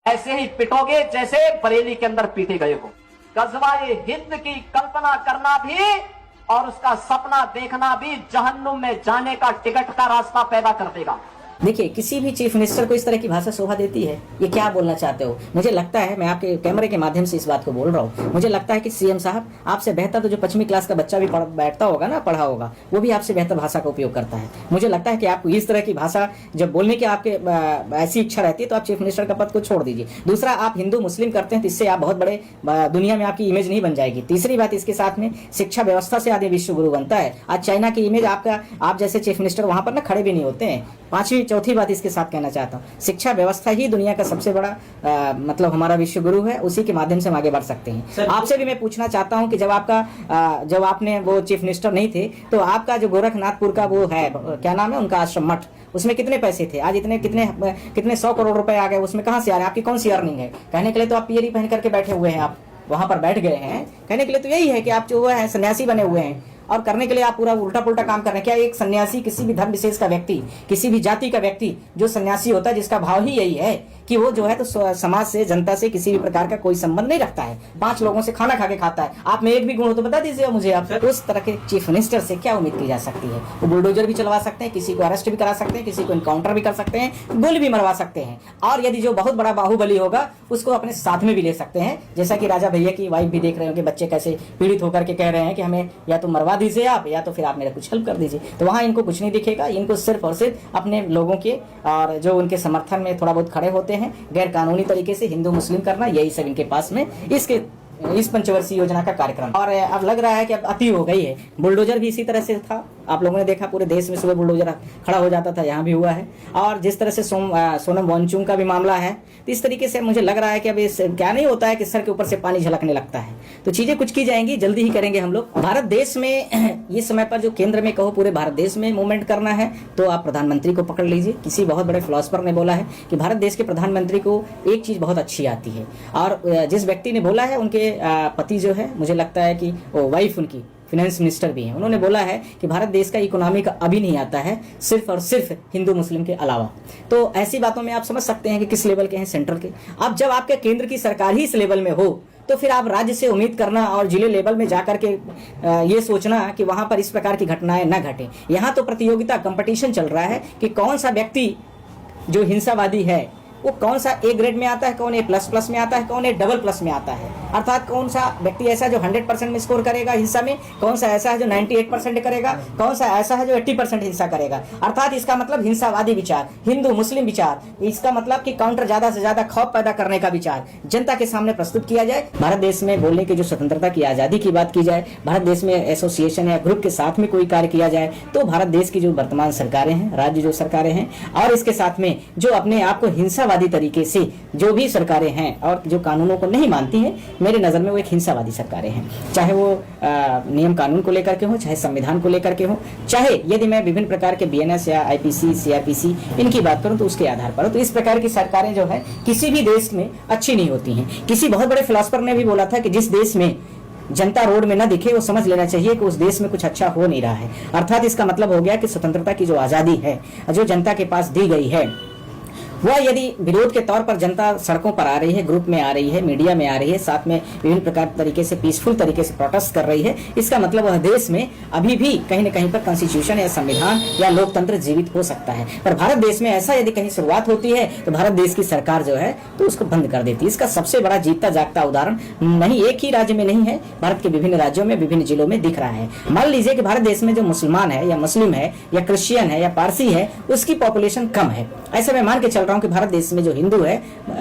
ऐसे ही पिटोगे जैसे बरेली के अंदर पीटे गए हो। गजवाए हिंद की कल्पना करना भी और उसका सपना देखना भी जहन्नुम में जाने का टिकट का रास्ता पैदा कर देगा। देखिए, किसी भी चीफ मिनिस्टर को इस तरह की भाषा शोभा देती है? ये क्या बोलना चाहते हो? मुझे लगता है, मैं आपके कैमरे के माध्यम से इस बात को बोल रहा हूँ, मुझे लगता है कि सीएम साहब आपसे बेहतर तो जो 5वीं क्लास का बच्चा भी बैठता होगा ना, पढ़ा होगा, वो भी आपसे बेहतर भाषा का उपयोग करता है। मुझे लगता है कि आपको इस तरह की भाषा जब बोलने की आपके ऐसी इच्छा रहती है तो आप चीफ मिनिस्टर का पद को छोड़ दीजिए। दूसरा, आप हिंदू मुस्लिम करते हैं तो इससे आप बहुत बड़े दुनिया में आपकी इमेज नहीं बन जाएगी। तीसरी बात, इसके साथ में शिक्षा व्यवस्था से आदमी विश्व गुरु बनता है। आज चाइना की इमेज आप जैसे चीफ मिनिस्टर वहां पर ना खड़े भी नहीं होते हैं। चौथी बात इसके साथ कहना चाहता हूँ, शिक्षा व्यवस्था ही दुनिया का सबसे बड़ा मतलब हमारा विश्व गुरु है, उसी के माध्यम से हम आगे बढ़ सकते हैं। आपसे भी मैं पूछना चाहता हूँ कि जब आपने वो चीफ मिनिस्टर नहीं थे तो आपका जो गोरखनाथपुर का वो है, क्या नाम है उनका आश्रम मठ, उसमें कितने पैसे थे? आज इतने कितने 100 करोड़ रुपए आ गए, उसमें कहाँ से आ रहे हैं? आपकी कौन सी अर्निंग है? कहने के लिए तो आप पियरी पहन करके बैठे हुए हैं, आप वहां पर बैठ गए हैं। कहने के लिए तो यही है कि आप जो है सन्यासी बने हुए हैं और करने के लिए आप पूरा उल्टा पुल्टा काम कर रहे हैं। क्या एक सन्यासी, किसी भी धर्म विशेष का व्यक्ति, किसी भी जाति का व्यक्ति जो सन्यासी होता है, जिसका भाव ही यही है कि वो जो है तो समाज से, जनता से किसी भी प्रकार का कोई संबंध नहीं रखता है, 5 लोगों से खाना खा के खाता है। आप में एक भी गुण हो तो बता दीजिए मुझे। आप उस तरह के चीफ मिनिस्टर से क्या उम्मीद की जा सकती है? वो बुलडोजर भी चलवा सकते हैं, किसी को अरेस्ट भी करा सकते हैं, किसी को इनकाउंटर भी कर सकते हैं, गोली भी मरवा सकते हैं, और यदि जो बहुत बड़ा बाहुबली होगा उसको अपने साथ में भी ले सकते हैं। जैसा कि राजा भैया की वाइफ भी देख रहे हो कि बच्चे कैसे पीड़ित होकर के कह रहे हैं कि हमें या तो मरवा दीजिए आप, या तो फिर आप मेरा कुछ हेल्प कर दीजिए। तो वहां इनको कुछ नहीं दिखेगा, इनको सिर्फ और सिर्फ अपने लोगों के और जो उनके समर्थन में थोड़ा बहुत खड़े होते हैं, गैर कानूनी तरीके से हिंदू मुस्लिम करना, यही सब इनके पास में इस पंचवर्षीय योजना का कार्यक्रम। और अब लग रहा है कि अब अति हो गई है। बुलडोजर भी इसी तरह से था, आप लोगों ने देखा पूरे देश में सुबह बुलडोजर खड़ा हो जाता था, यहाँ भी हुआ है। और जिस तरह से सोनम वांगचुक का भी मामला है, तो इस तरीके से मुझे लग रहा है कि अब क्या नहीं होता है कि सर के ऊपर से पानी झलकने लगता है। तो चीजें कुछ की जाएंगी, जल्दी ही करेंगे हम लोग। भारत देश में ये समय पर जो केंद्र में कहो पूरे भारत देश में मूवमेंट करना है तो आप प्रधानमंत्री को पकड़ लीजिए। किसी बहुत बड़े फिलोसफर ने बोला है कि भारत देश के प्रधानमंत्री को एक चीज बहुत अच्छी आती है, और जिस व्यक्ति ने बोला है उनके पति जो है, मुझे लगता है कि वो वाइफ उनकी फाइनेंस मिनिस्टर भी हैं, उन्होंने बोला है कि भारत देश का इकोनॉमी का अभी नहीं आता है, सिर्फ और सिर्फ हिंदू मुस्लिम के अलावा। तो ऐसी बातों में आप समझ सकते हैं कि किस लेवल के हैं सेंट्रल के। अब जब आपके केंद्र की सरकार ही इस लेवल में हो तो फिर आप राज्य से उम्मीद करना और जिले लेवल में जाकर के ये सोचना कि वहां पर इस प्रकार की घटनाएं न घटे। यहाँ तो प्रतियोगिता, कंपटीशन चल रहा है कि कौन सा व्यक्ति जो हिंसावादी है वो कौन सा ए ग्रेड में आता है, कौन A++ में आता है, कौन A++ में आता है। अर्थात कौन सा व्यक्ति ऐसा जो 100% में स्कोर करेगा हिंसा में, कौन सा ऐसा है जो 98% करेगा, कौन सा ऐसा है जो 80% हिंसा करेगा। अर्थात इसका मतलब हिंसावादी विचार, हिंदू मुस्लिम विचार, इसका मतलब कि काउंटर ज्यादा से ज्यादा खौफ पैदा करने का विचार जनता के सामने प्रस्तुत किया जाए। भारत देश में बोलने की जो स्वतंत्रता की आजादी की बात की जाए, भारत देश में एसोसिएशन या ग्रुप के साथ में कोई कार्य किया जाए, तो भारत देश की जो वर्तमान सरकारें हैं, राज्य जो सरकारें हैं, और इसके साथ में जो अपने आप को हिंसावादी तरीके से जो भी सरकारें हैं और जो कानूनों को नहीं मानती हैं, मेरे नजर में वो एक हिंसावादी सरकारें हैं। चाहे वो नियम कानून को लेकर के हो, चाहे संविधान को लेकर के हो, चाहे यदि मैं विभिन्न प्रकार के BNS या IPC CRPC इनकी बात करूं तो उसके आधार पर। तो इस प्रकार की सरकारें जो है किसी भी देश में अच्छी नहीं होती हैं। किसी बहुत बड़े फिलोसफर ने भी बोला था कि जिस देश में जनता रोड में न दिखे वो समझ लेना चाहिए कि उस देश में कुछ अच्छा हो नहीं रहा है। अर्थात इसका मतलब हो गया कि स्वतंत्रता की जो आजादी है जो जनता के पास दी गई है, वह यदि विरोध के तौर पर जनता सड़कों पर आ रही है, ग्रुप में आ रही है, मीडिया में आ रही है, साथ में विभिन्न प्रकार तरीके से पीसफुल तरीके से प्रोटेस्ट कर रही है, इसका मतलब वह देश में अभी भी कहीं न कहीं पर कॉन्स्टिट्यूशन या संविधान या लोकतंत्र जीवित हो सकता है। पर भारत देश में ऐसा यदि कहीं शुरुआत होती है तो भारत देश की सरकार जो है तो उसको बंद कर देती है। इसका सबसे बड़ा जीता जागता उदाहरण नहीं एक ही राज्य में नहीं है, भारत के विभिन्न राज्यों में, विभिन्न जिलों में दिख रहा है। मान लीजिए कि भारत देश में जो मुसलमान है या मुस्लिम है या क्रिश्चियन है या पारसी है, उसकी पॉपुलेशन कम है। ऐसे में मान के चल रहा हूँ कि भारत देश में जो हिंदू है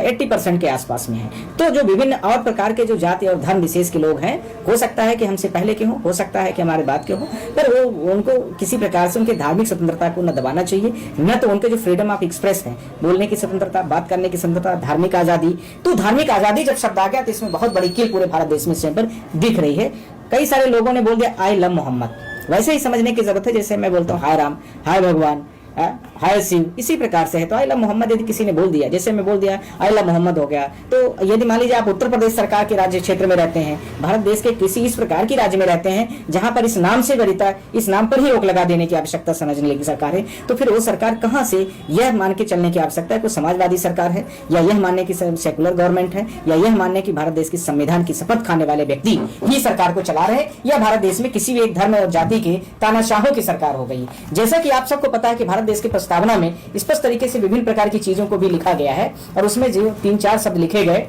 80% के आसपास में है। तो जो विभिन्न और प्रकार के जो जाति और धर्म विशेष के लोग हैं, हो सकता है कि हमसे पहले के हो सकता है कि हमारे बाद के हो, पर वो उनको किसी प्रकार से उनके धार्मिक स्वतंत्रता को न दबाना चाहिए, न तो उनके जो फ्रीडम ऑफ एक्सप्रेस है, बोलने की स्वतंत्रता, बात करने की स्वतंत्रता, धार्मिक आजादी। तो धार्मिक आजादी जब शब्द आ गया तो इसमें बहुत बड़ी कील पूरे भारत देश में इस पर दिख रही है। कई सारे लोगों ने बोल दिया आई लव मोहम्मद। वैसे ही समझने की जरूरत है जैसे मैं बोलता हूँ हाय राम, हाय भगवान, हाय शिव, इसी प्रकार से है। तो आई लव मोहम्मद यदि किसी ने बोल दिया, जैसे मैं बोल दिया आई लव मोहम्मद हो गया, तो यदि मान लीजिए आप उत्तर प्रदेश सरकार के राज्य क्षेत्र में रहते हैं, भारत देश के किसी इस प्रकार की राज्य में रहते हैं जहां पर इस नाम से वरीयता, इस नाम पर ही रोक लगा देने की आवश्यकता समझने लगी सरकार है, तो फिर वो सरकार कहां से यह मान के चलने की आवश्यकता है कोई समाजवादी सरकार है, या यह मानने की सेकुलर गवर्नमेंट है, या यह मानने की भारत देश की संविधान की शपथ खाने वाले व्यक्ति ही सरकार को चला रहे, या भारत देश में किसी भी एक धर्म और जाति के तानाशाहों की सरकार हो गई। जैसा कि आप सबको पता है कि भारत देश की प्रस्तावना में स्पष्ट तरीके से विभिन्न प्रकार की चीजों को भी लिखा गया है, और उसमें जो 3-4 शब्द लिखे गए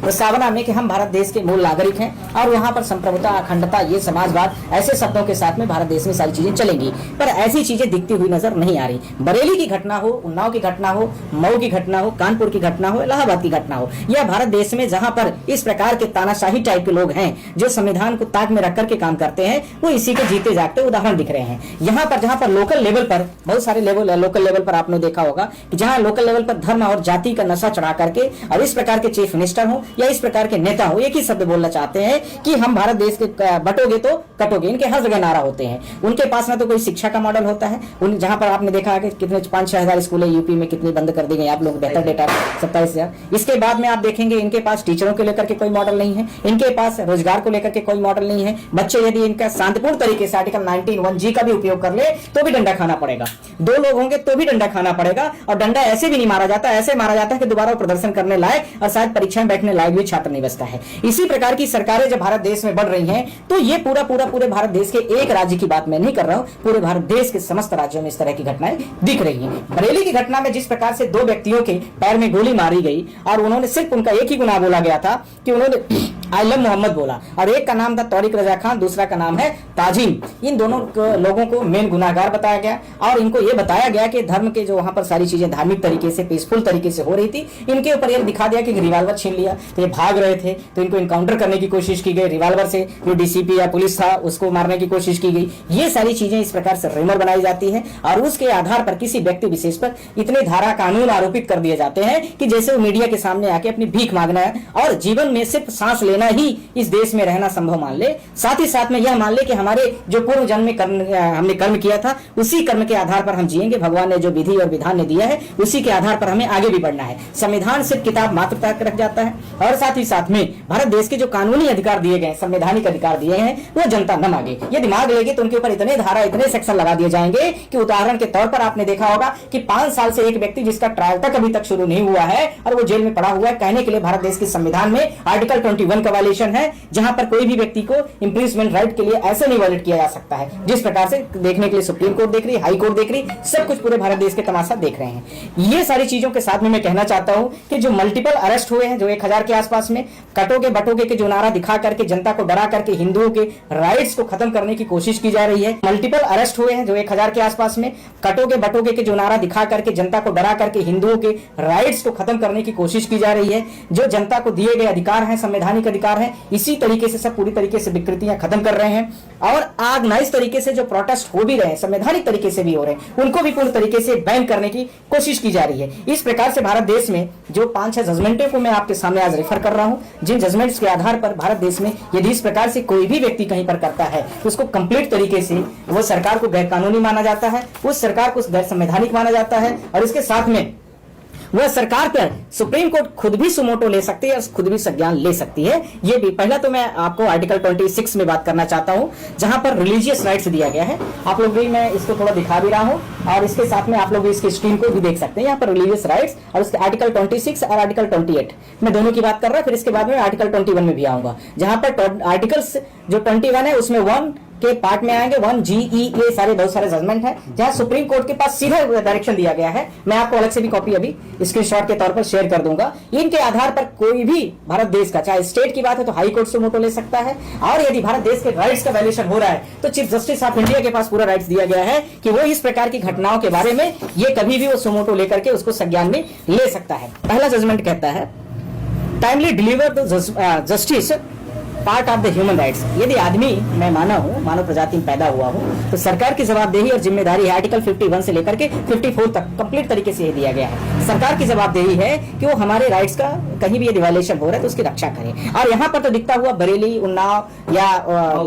प्रस्तावना में कि हम भारत देश के मूल नागरिक हैं और वहां पर संप्रभुता, अखंडता, ये समाजवाद, ऐसे शब्दों के साथ में भारत देश में सारी चीजें चलेंगी, पर ऐसी चीजें दिखती हुई नजर नहीं आ रही। बरेली की घटना हो, उन्नाव की घटना हो, मऊ की घटना हो, कानपुर की घटना हो, इलाहाबाद की घटना हो, यह भारत देश में जहां पर इस प्रकार के तानाशाही टाइप के लोग हैं जो संविधान को ताक में रख करके काम करते हैं, वो इसी के जीते जागते उदाहरण दिख रहे हैं। यहाँ पर जहां पर लोकल लेवल पर बहुत सारे लोकल लेवल पर आपने देखा होगा कि जहां लोकल लेवल पर धर्म और जाति का नशा चढ़ा करके और इस प्रकार के चीफ मिनिस्टर हो या इस प्रकार के नेता हो, एक ही शब्द बोलना चाहते हैं कि हम भारत देश के बटोगे तो कटोगे, इनके हर जगह नारा होते हैं। उनके पास ना तो कोई शिक्षा का मॉडल होता है, जहां पर आपने देखा है कि कितने 5-6 हजार स्कूलें यूपी में कितनी बंद कर दी गई, आप लोग बेहतर डेटा 27,000। इसके बाद में आप देखेंगे इनके पास टीचरों को लेकर के कोई मॉडल नहीं है, इनके पास रोजगार को लेकर के कोई मॉडल नहीं है। बच्चे यदि इनका शांतिपूर्ण तरीके से आर्टिकल 19(1) का भी उपयोग कर ले तो भी डंडा खाना पड़ेगा, 2 लोग होंगे तो भी डंडा खाना पड़ेगा, और डंडा ऐसे भी नहीं मारा जाता, ऐसे मारा जाता है कि दोबारा प्रदर्शन करने लायक और शायद परीक्षा में बैठने लायक भी छात्र नहीं बचता है। इसी प्रकार की सरकारें जब भारत देश में बढ़ रही हैं, तो ये पूरे भारत देश के एक राज्य की बात मैं नहीं कर रहा हूं, पूरे भारत देश के समस्त राज्यों में इस तरह की घटनाएं दिख रही हैं। बरेली की घटना में जिस प्रकार से 2 व्यक्तियों के पैर में गोली मारी गई और उन्होंने सिर्फ उनका एक ही गुनाह बोला गया था कि उन्होंने आई लव मोहम्मद बोला, और एक का नाम था तौरिक रजा खान, दूसरा का नाम है ताजिम। इन दोनों लोगों को मेन गुनाहगार बताया गया और इनको यह बताया गया कि धर्म के जो वहां पर सारी चीजें धार्मिक तरीके से पीसफुल तरीके से हो रही थी, इनके ऊपर यह दिखा दिया कि रिवाल्वर छीन लिया, तो ये भाग रहे थे, तो इनको इनकाउंटर करने की कोशिश की गई, रिवाल्वर से जो डीसीपी या पुलिस था उसको मारने की कोशिश की गई। ये सारी चीजें इस प्रकार से रेमर बनाई जाती है और उसके आधार पर किसी व्यक्ति विशेष पर इतने धारा कानून आरोपित कर दिए जाते हैं कि जैसे वो मीडिया के सामने आके अपनी भीख मांगना है और जीवन में सिर्फ सांस लेना ही इस देश में रहना संभव मान ले, साथ ही साथ में यह मान ले कि हमारे जो पूर्व जन्म में हमने कर्म किया था उसी कर्म के आधार पर हम जिएंगे, भगवान ने जो विधि और विधान ने दिया है उसी के आधार पर हमें आगे भी बढ़ना है। संविधान सिर्फ किताब मात्र तक रख जाता है और साथ ही साथ में भारत देश के जो कानूनी अधिकार दिए गए, संवैधानिक अधिकार दिए हैं, वो जनता न मांगे। ये दिमाग लेगी तो उनके ऊपर इतने धारा, इतने सेक्शन लगा दिए जाएंगे कि उदाहरण के तौर पर आपने देखा होगा कि 5 साल से एक व्यक्ति जिसका ट्रायल तक अभी तक शुरू नहीं हुआ है और वो जेल में पड़ा हुआ है, कहने के लिए भारत देश के संविधान में आर्टिकल 21 का वायलेशन है, जहां पर कोई भी व्यक्ति को इंप्रिजमेंट राइट के लिए ऐसे नहीं वायलेट किया जा सकता है। जिस प्रकार से देखने के लिए सुप्रीम कोर्ट देख रही, हाई कोर्ट देख रही, सब कुछ पूरे भारत देश के तमाशा देख रहे हैं। ये सारी चीजों के साथ में मैं कहना चाहता हूं कि जो मल्टीपल अरेस्ट हुए हैं, जो 1000 के आसपास में, कटोगे बटोगे के जो नारा दिखा करके जनता को डरा करके हिंदुओं के राइट्स को खत्म करने की कोशिश की जा रही है। मल्टीपल अरेस्ट हुए हैं जो 1000 के आसपास में, कटोगे बटोगे के जो नारा दिखा करके जनता को डरा करके हिंदुओं के राइट्स को खत्म करने की कोशिश की जा रही है। जो जनता को दिए गए अधिकार हैं, संवैधानिक अधिकार हैं, इसी तरीके से सब पूरी तरीके से विकृतियां खत्म कर रहे हैं और ऑर्गेनाइज तरीके से जो प्रोटेस्ट हो भी रहे हैं, संवैधानिक तरीके से भी हो रहे हैं, उनको भी पूर्ण तरीके से बैन करने की कोशिश की जा रही है। इस प्रकार से भारत देश में जो 5-6 जजमेंटों को मैं आपके सामने आज रेफर कर रहा हूं, जिन जजमेंट्स के आधार पर भारत देश में यदि इस प्रकार से कोई भी व्यक्ति कहीं पर करता है तो उसको कंप्लीट तरीके से वो सरकार को गैर कानूनी माना जाता है, उस सरकार को गैर संवैधानिक माना जाता है और इसके साथ में वह सरकार पर सुप्रीम कोर्ट खुद भी सुमोटो ले सकती है और खुद भी संज्ञान ले सकती है। ये भी पहला तो मैं आपको आर्टिकल 26 में बात करना चाहता हूं, जहां पर रिलीजियस राइट्स दिया गया है। आप लोग भी, मैं इसको थोड़ा दिखा भी रहा हूं और इसके साथ में आप लोग इसकी स्क्रीन को भी देख सकते हैं। यहाँ पर रिलीजियस राइट्स और उसके आर्टिकल 26 और आर्टिकल 28 मैं दोनों की बात कर रहा हूं। फिर इसके बाद में आर्टिकल 21 में भी आऊंगा, जहां पर आर्टिकल्स जो 21 है उसमें 1 के पार्ट में आएंगे 1G, E, ये सारे बहुत सारे जजमेंट है, जहां सुप्रीम कोर्ट के पास सीधा डायरेक्शन दिया गया है। मैं आपको अलग से भी कॉपी अभी स्क्रीनशॉट के तौर पर शेयर कर दूंगा। इनके आधार पर कोई भी भारत देश का, चाहे स्टेट की बात है तो हाई कोर्ट सुमोटो ले सकता है, और यदि भारत देश के राइट्स का वायलेशन हो रहा है तो चीफ जस्टिस ऑफ इंडिया के पास पूरा राइट्स दिया गया है कि वो इस प्रकार की घटनाओं के बारे में ये कभी भी वो सुमोटो लेकर के उसको संज्ञान में ले सकता है। पहला जजमेंट कहता है, timely deliver the justice part of the human rights. यदि आदमी, मैं मानव हूँ, मानव प्रजाति में पैदा हुआ हूँ, तो सरकार की जवाबदेही और जिम्मेदारी है। आर्टिकल 51 से लेकर के 54 तक कंप्लीट तरीके से ये दिया गया है। सरकार की जवाबदेही है कि वो हमारे राइट्स का कहीं भी यदि वायलेशन हो रहा है तो उसकी रक्षा करे। और यहाँ पर तो दिखता हुआ बरेली, उन्नाव या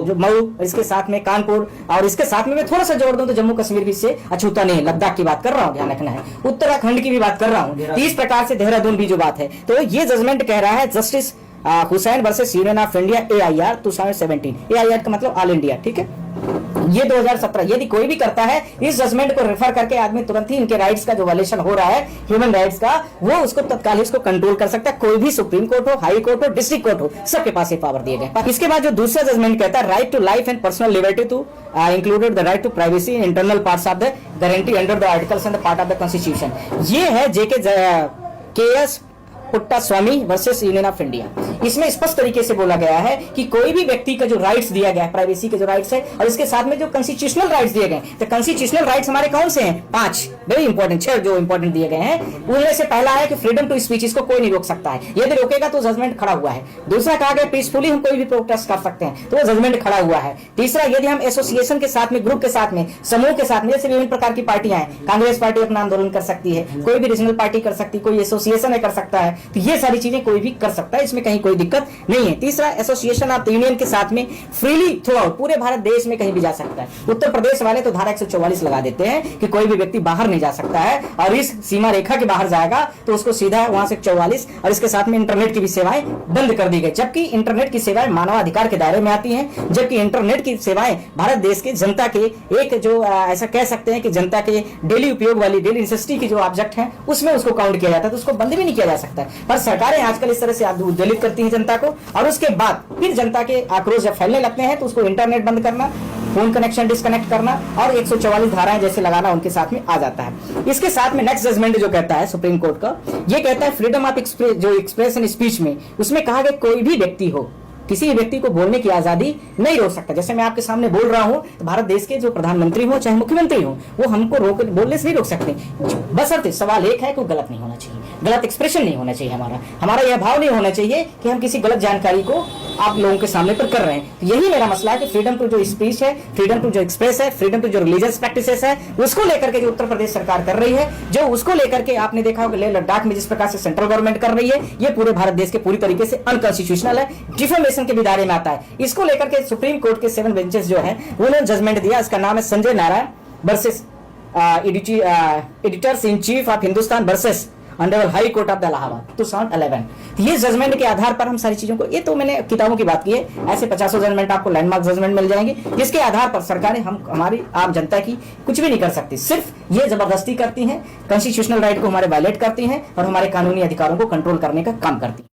जो मऊ, इसके साथ में कानपुर, और इसके साथ में मैं थोड़ा सा जोड़ दूं तो जम्मू कश्मीर भी इससे अछूता नहीं है। लद्दाख की बात कर रहा हूँ, ध्यान रखना है, उत्तराखंड की भी बात कर रहा हूँ। इस प्रकार से देहरादून भी जो बात है, तो ये जजमेंट कह रहा है justice Hussain versus union of India AIR 2017। AIR का मतलब ऑल इंडिया, ठीक है, ये 2017। यदि कोई भी करता है इस जजमेंट को रेफर करके, आदमी तुरंत ही इनके राइट्स का जो वायलेशन हो रहा है ह्यूमन राइट्स का, वो उसको तत्काल इसको कंट्रोल कर सकता है। कोई भी सुप्रीम कोर्ट हो, हाई कोर्ट हो, डिस्ट्रिक्ट कोर्ट हो, सबके पास ये पावर दिए गए। इसके बाद जो दूसरा जजमेंट कहता है right to life and personal liberty to included the right to privacy in internal parts of the guarantee under the articles and the part of the constitution. ये है JK Puttaswamy versus union of India. इसमें स्पष्ट तरीके से बोला गया है कि कोई भी व्यक्ति का जो राइट्स दिया गया है, प्राइवेसी के जो राइट्स है, और इसके साथ में जो कॉन्स्टिट्यूशनल राइट्स दिए गए, तो कॉन्स्टिट्यूशनल राइट्स हमारे कौन से हैं? 5 वेरी इंपॉर्टेंट, 6 जो इंपॉर्टेंट दिए गए हैं। उनमें से पहला है कि फ्रीडम टू स्पीच, इसको कोई नहीं रोक सकता है, यदि रोकेगा तो जजमेंट खड़ा हुआ है। दूसरा कहा गया पीसफुली हम कोई भी प्रोटेस्ट कर सकते हैं, तो वो जजमेंट खड़ा हुआ है। तीसरा, यदि हम एसोसिएशन के साथ में, ग्रुप के साथ में, समूह के साथ में, जैसे विभिन्न प्रकार की पार्टियां हैं, कांग्रेस पार्टी अपना आंदोलन कर सकती है, कोई भी रीजनल पार्टी कर सकती है, कोई एसोसिएशन है कर सकता है, तो ये सारी चीजें कोई भी कर सकता है, इसमें कहीं कोई दिक्कत नहीं है। तीसरा, एसोसिएशन ऑफ यूनियन के साथ में फ्रीली थ्रू आउट पूरे भारत देश में कहीं भी जा सकता है। उत्तर प्रदेश वाले तो धारा 144 लगा देते हैं कि कोई भी व्यक्ति बाहर नहीं जा सकता है, और इस सीमा रेखा के बाहर जाएगा तो उसको सीधा वहां से 44, और इसके साथ में इंटरनेट की भी सेवाएं बंद कर दी गई। जबकि इंटरनेट की सेवाएं मानवाधिकार के दायरे में आती हैं, जबकि इंटरनेट की सेवाएं भारत देश के जनता के एक जो ऐसा कह सकते हैं कि जनता के डेली उपयोग वाली, डेली नेसेसिटी की जो ऑब्जेक्ट है, उसमें उसको काउंट किया जाता है, तो उसको बंद भी नहीं किया जा सकता है। पर सरकारें आजकल इस तरह से उद्वेलित करती है जनता को, और उसके बाद फिर जनता के आक्रोश जब फैलने लगते हैं तो उसको इंटरनेट बंद करना, फोन कनेक्शन डिस्कनेक्ट करना, और 144 धाराएं जैसे लगाना उनके साथ में आ जाता है। इसके साथ में नेक्स्ट जजमेंट जो कहता है सुप्रीम कोर्ट का, ये कहता है फ्रीडम ऑफ एक्सप्रेशन स्पीच में, उसमें कहा गया कोई भी व्यक्ति हो, किसी व्यक्ति को बोलने की आजादी नहीं रोक सकता। जैसे मैं आपके सामने बोल रहा हूं, तो भारत देश के जो प्रधानमंत्री हो चाहे मुख्यमंत्री हो, वो हमको बोलने से नहीं रोक सकते, बशर्ते सवाल एक है कि गलत नहीं होना चाहिए, गलत एक्सप्रेशन नहीं होना चाहिए। हमारा यह भाव नहीं होना चाहिए कि हम किसी गलत जानकारी को आप लोगों के सामने पर कर रहे हैं। तो यही मेरा मसला है कि फ्रीडम टू जो स्पीच है, फ्रीडम टू जो एक्सप्रेस है, फ्रीडम टू जो रिलीजियस प्रैक्टिसेस है, उसको लेकर के जो उत्तर प्रदेश सरकार कर रही है, जो उसको लेकर के आपने देखा होगा लेह लद्दाख में जिस प्रकार से सेंट्रल गवर्नमेंट कर रही है, ये पूरे भारत देश के पूरी तरीके से अनकॉन्स्टिट्यूशनल है, डिफेमेशन के भी दायरे में आता है। इसको लेकर के सुप्रीम कोर्ट के 7 बेंचेस जो है उन्होंने जजमेंट दिया। इसका नाम है Sanjay Narayan versus editors in chief of Hindustan versus honourable high court of the Allahabad 2011। ये जजमेंट के आधार पर हम सारी चीजों को, ये तो मैंने किताबों की बात की है, ऐसे 50 जजमेंट आपको लैंडमार्क जजमेंट मिल जाएंगे, जिसके आधार पर सरकारें हमारी आम जनता की कुछ भी नहीं कर सकती, सिर्फ ये जबरदस्ती करती हैं, कॉन्स्टिट्यूशनल राइट को हमारे वायलेट करती हैं, और हमारे कानूनी अधिकारों को कंट्रोल करने का काम करती हैं।